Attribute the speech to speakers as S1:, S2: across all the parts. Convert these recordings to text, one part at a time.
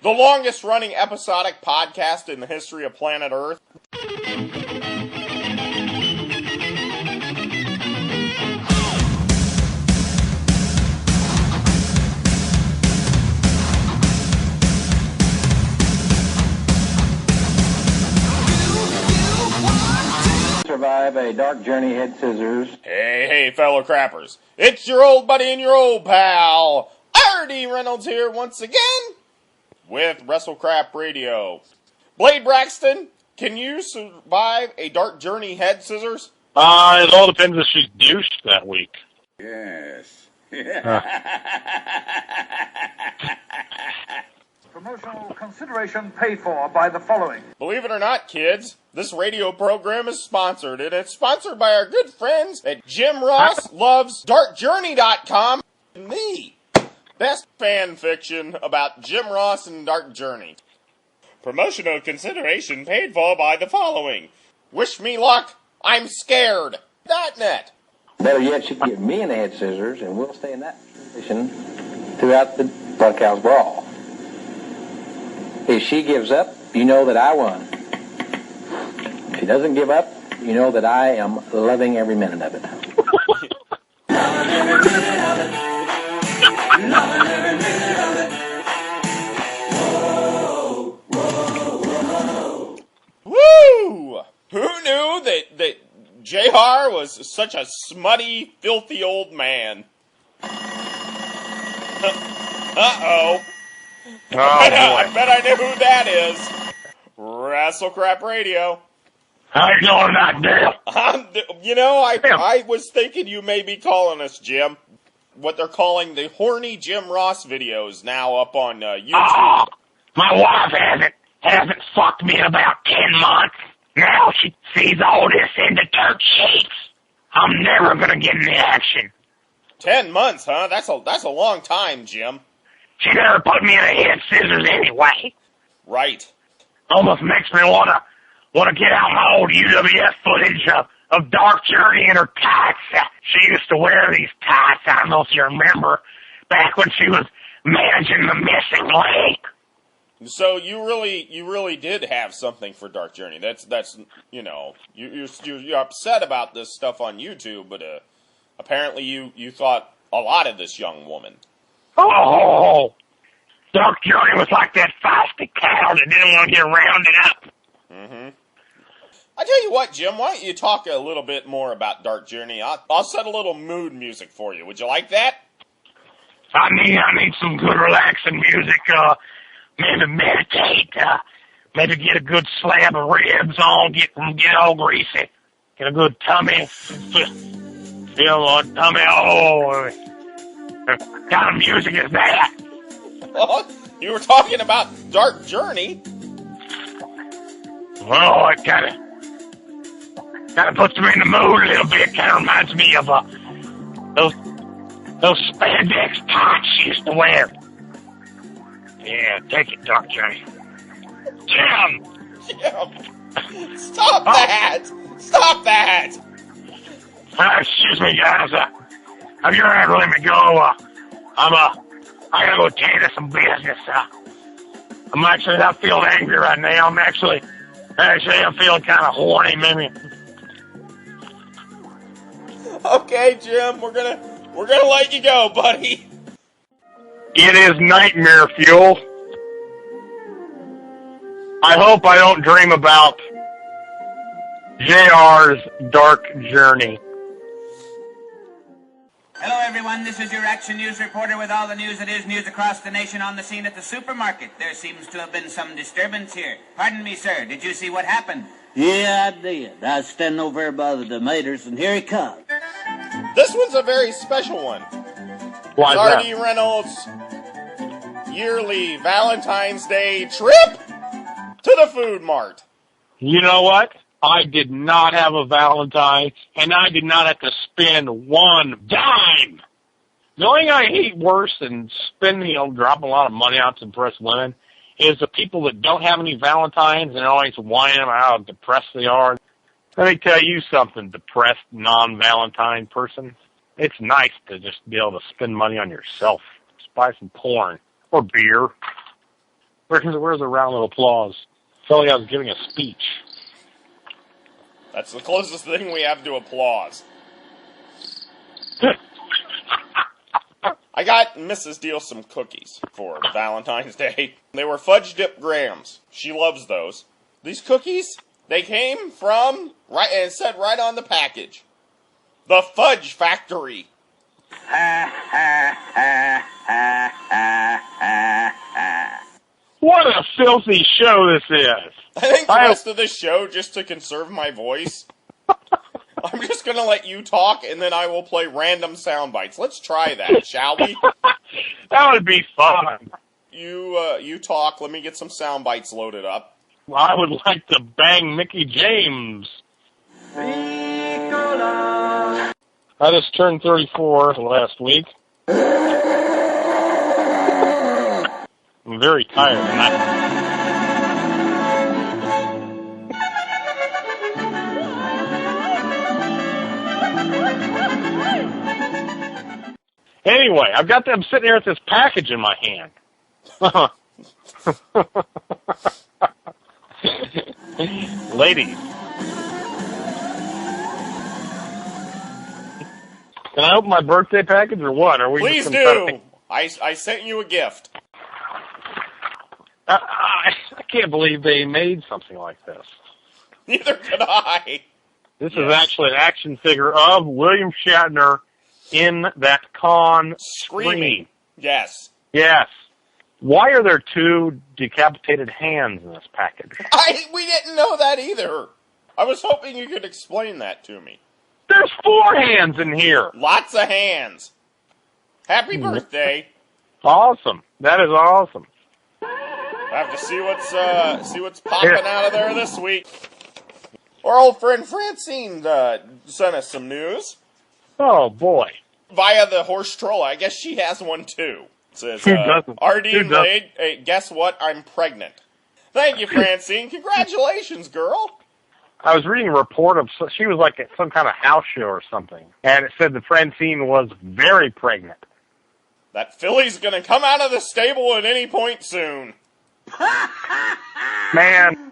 S1: the longest-running episodic podcast in the history of planet Earth.
S2: Survive a dark journey head scissors.
S1: Hey, fellow crappers. It's your old buddy and your old pal, R.D. Reynolds here once again with WrestleCrap Radio. Blade Braxton, can you survive a dark journey head scissors?
S3: It all depends if she's douched that week.
S2: Yes.
S4: Promotional consideration paid for by the following.
S1: Believe it or not, kids, this radio program is sponsored, and it's sponsored by our good friends at Jim Ross Loves DarkJourney.com and me. Best fan fiction about Jim Ross and Dark Journey. Promotional consideration paid for by the following. Wish me luck, I'm scared. .net.
S2: Better yet, she can give me in the head scissors, and we'll stay in that position throughout the Bunkhouse Brawl. If she gives up, you know that I won. If she doesn't give up, you know that I am loving every minute of it.
S1: Woo! Who knew that JR was such a smutty, filthy old man? Uh-oh.
S3: Oh,
S1: I bet I know who that is. WrestleCrap Radio.
S3: How you doing that, Dale?
S1: I was thinking you may be calling us, Jim. What they're calling the horny Jim Ross videos now up on YouTube.
S3: Oh, my wife hasn't fucked me in about 10 months. Now she sees all this in the dirt sheets. I'm never gonna get in the action.
S1: 10 months, huh? That's a long time, Jim.
S3: She never put me in a head scissors anyway.
S1: Right.
S3: Almost makes me wanna get out my old UWF footage of Dark Journey in her tights. She used to wear these tights, I don't know if you remember, back when she was managing the missing link.
S1: So you really did have something for Dark Journey. That's you're upset about this stuff on YouTube, but apparently you thought a lot of this young woman.
S3: Oh, Dark Journey was like that feisty cow that didn't want to get rounded up.
S1: Mm-hmm. I tell you what, Jim, why don't you talk a little bit more about Dark Journey? I'll set a little mood music for you. Would you like that?
S3: I need some good relaxing music. Maybe meditate. Maybe get a good slab of ribs on. Get all greasy. Get a good tummy. Feel a tummy. Oh, what kind of music is that?
S1: Well, you were talking about Dark Journey.
S3: Well, it kind of puts me in the mood a little bit. Kind of reminds me of those spandex tights she used to wear. Yeah, take it, Dark Journey. Jim!
S1: Stop that! Stop that!
S3: Excuse me, guys. Have you ever let me go? I gotta go attend to some business. I'm actually not feeling angry right now. I'm feeling kind of horny, maybe.
S1: Okay, Jim, we're gonna let you go, buddy.
S3: It is nightmare fuel. I hope I don't dream about JR's Dark Journey.
S5: Hello, everyone. This is your Action News reporter with all the news that is news across the nation on the scene at the supermarket. There seems to have been some disturbance here. Pardon me, sir. Did you see what happened?
S6: Yeah, I did. I was standing over there by the tomatoes, and here he comes.
S1: This one's a very special one.
S3: Why is
S1: R.D. Reynolds' yearly Valentine's Day trip to the food mart.
S3: You know what? I did not have a Valentine, and I did not have to spend one dime. The only thing I hate worse than dropping a lot of money out to impress women is the people that don't have any Valentines and always whining about how depressed they are. Let me tell you something, depressed, non-Valentine person. It's nice to just be able to spend money on yourself. Just buy some porn or beer. Where's the round of applause? Felt like I was giving a speech.
S1: That's the closest thing we have to applause. I got Mrs. Deal some cookies for Valentine's Day. They were fudge dip grahams. She loves those. These cookies, they came from, and it said right on the package, the Fudge Factory.
S3: What a filthy show this is.
S1: I think the rest of the show, just to conserve my voice, I'm just going to let you talk, and then I will play random sound bites. Let's try that, shall we?
S3: That would be fun.
S1: You talk. Let me get some sound bites loaded up.
S3: Well, I would like to bang Mickey James. I just turned 34 last week. I'm very tired, and Anyway, I've got them sitting here with this package in my hand. Ladies. Can I open my birthday package or what? Are we
S1: Please do. I sent you a gift.
S3: I can't believe they made something like this.
S1: Neither could I.
S3: This is actually an action figure of William Shatner in that con screaming.
S1: Yes.
S3: Yes. Why are there two decapitated hands in this package?
S1: We didn't know that either. I was hoping you could explain that to me.
S3: There's 4 hands in here.
S1: Lots of hands. Happy birthday.
S3: Awesome. That is awesome.
S1: I have to see what's popping out of there this week. Our old friend Francine sent us some news.
S3: Oh, boy.
S1: Via the horse troll. I guess she has one, too. It says,
S3: Who doesn't?
S1: RD laid, hey, guess what? I'm pregnant. Thank you, Francine. Congratulations, girl.
S3: I was reading a report of, she was like at some kind of house show or something, and it said that Francine was very pregnant.
S1: That filly's going to come out of the stable at any point soon.
S3: Man.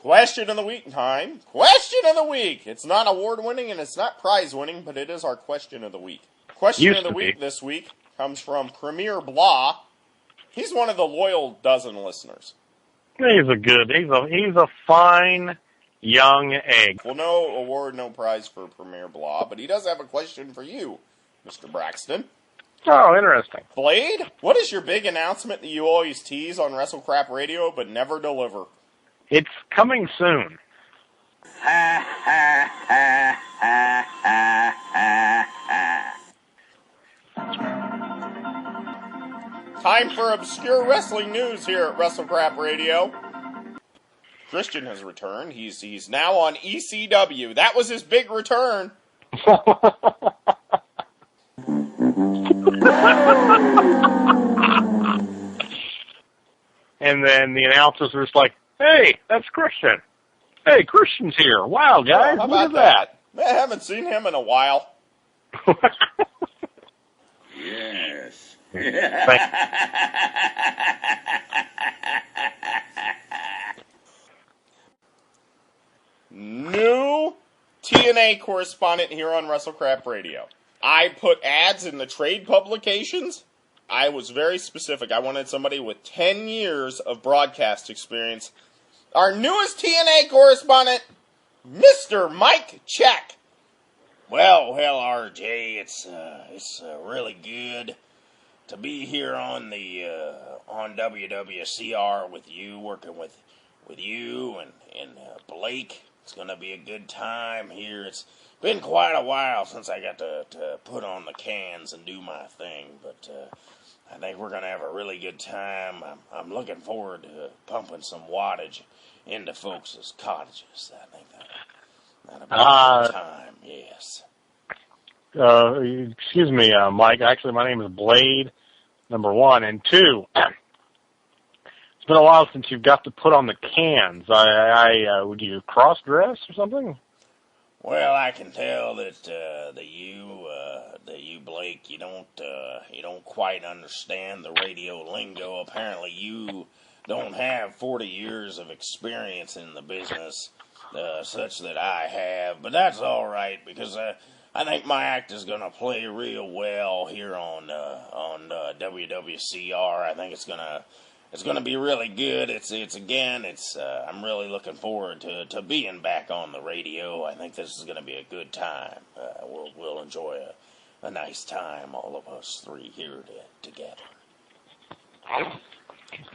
S1: Question of the week time. Question of the week. It's not award-winning and it's not prize-winning, but it is our question of the week. Question of the week this week comes from Premier Blah. He's one of the loyal dozen listeners.
S3: He's a fine young egg.
S1: Well, no award, no prize for Premier Blah, but he does have a question for you, Mr. Braxton.
S3: Oh, interesting.
S1: Blade, what is your big announcement that you always tease on WrestleCrap Radio but never deliver?
S3: It's coming soon.
S1: Time for obscure wrestling news here at WrestleCrap Radio. Christian has returned. He's now on ECW. That was his big return.
S3: And then the announcers were just like, hey, that's Christian. Hey, Christian's here. Wow, guys,
S1: how
S3: look
S1: about
S3: at
S1: that? I haven't seen him in a while.
S6: Yes.
S1: New TNA correspondent here on WrestleCrap Radio. I put ads in the trade publications. I was very specific. I wanted somebody with 10 years of broadcast experience. Our newest TNA correspondent, Mr. Mike Check. Well, RJ, it's really good to be here on the on WWCR with you, working with you and Blake. It's gonna be a good time here. It's been quite a while since I got to put on the cans and do my thing, but I think we're gonna have a really good time. I'm looking forward to pumping some wattage into folks' cottages. I think that'll be a good time. Yes.
S3: Excuse me, Mike. Actually, my name is Blade, number 1. And 2, it's been a while since you've got to put on the cans. Would you cross-dress or something?
S1: Well, I can tell that you, Blake, you don't quite understand the radio lingo. Apparently, you don't have 40 years of experience in the business, such that I have. But that's all right, because I think my act is going to play real well here on WWCR. I think it's gonna be really good. I'm really looking forward to being back on the radio. I think this is gonna be a good time. We'll enjoy a nice time, all of us three here together.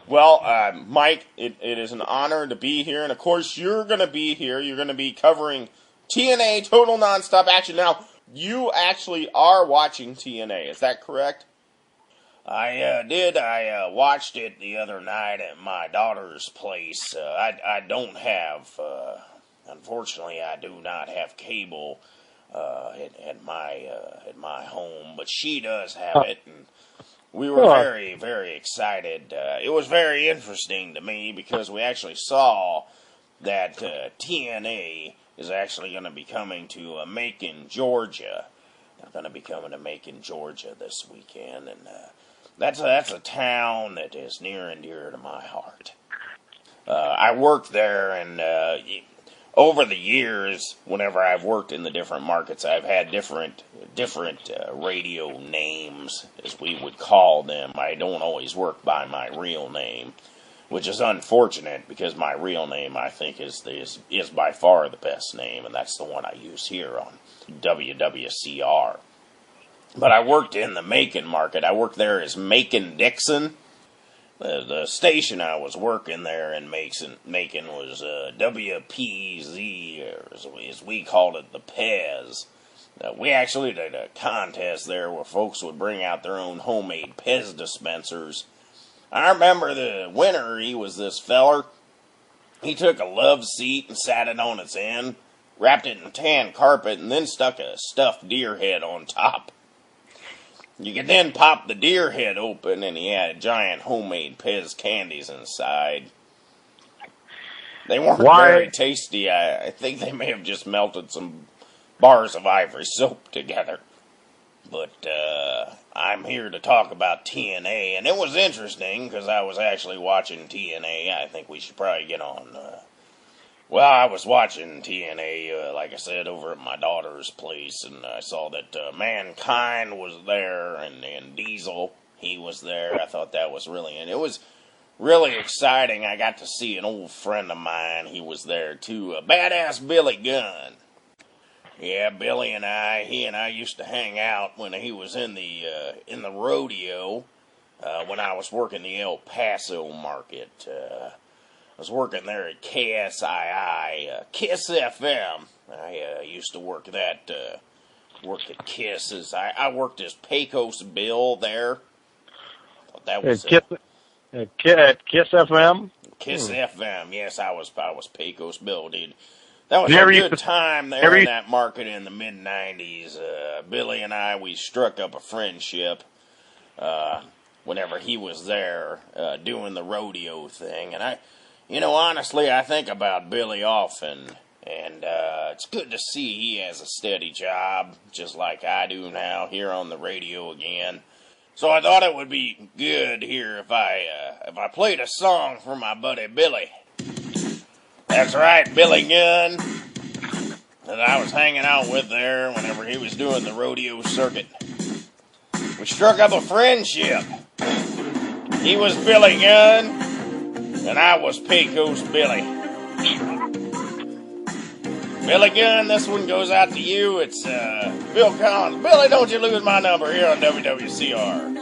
S1: Well, Mike, it is an honor to be here, and of course you're gonna be here. You're gonna be covering TNA Total Nonstop Action. Now, you actually are watching TNA, is that correct? I did. I watched it the other night at my daughter's place. I don't have, unfortunately, I do not have cable at my home, but she does have it, and we were very, very excited. It was very interesting to me because we actually saw that TNA is actually going to be coming to Macon, Georgia. They're going to be coming to Macon, Georgia this weekend, and that's a town that is near and dear to my heart. I worked there, and over the years, whenever I've worked in the different markets, I've had different radio names, as we would call them. I don't always work by my real name, which is unfortunate because my real name, I think, is by far the best name, and that's the one I use here on WWCR. But I worked in the Macon market. I worked there as Macon Dixon. The station I was working there in Macon was WPZ, or as we called it, the Pez. We actually did a contest there where folks would bring out their own homemade Pez dispensers. I remember the winner, he was this feller. He took a love seat and sat it on its end, wrapped it in tan carpet, and then stuck a stuffed deer head on top. You could then pop the deer head open, and he had giant homemade Pez candies inside. They weren't very tasty. I think they may have just melted some bars of ivory soap together. But I'm here to talk about TNA, and it was interesting because I was actually watching TNA. I think we should probably get on. I was watching TNA, like I said, over at my daughter's place, and I saw that Mankind was there, and Diesel, he was there. I thought that was and it was really exciting. I got to see an old friend of mine. He was there too, Badass Billy Gunn. Yeah, Billy and he and I used to hang out when he was in the rodeo, when I was working the El Paso market. I was working there at KSII, KISS FM. I used to work at KISS. I worked as Pecos Bill there. That was
S3: KISS FM?
S1: KISS FM, yes, I was Pecos Bill, dude. That was a good time there in that market in the mid-'90s. Billy and I, we struck up a friendship whenever he was there doing the rodeo thing. And honestly, I think about Billy often, and it's good to see he has a steady job, just like I do now, here on the radio again. So I thought it would be good here if I played a song for my buddy Billy. That's right, Billy Gunn, that I was hanging out with there whenever he was doing the rodeo circuit. We struck up a friendship. He was Billy Gunn, and I was Pecos Billy. Billy Gunn, this one goes out to you. It's Bill Collins. Billy, don't you lose my number here on WWCR.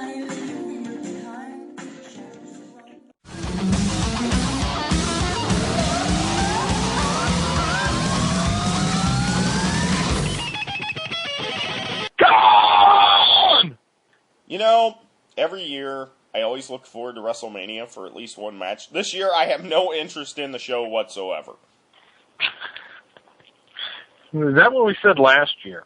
S1: Every year, I always look forward to WrestleMania for at least one match. This year, I have no interest in the show whatsoever.
S3: Is that what we said last year?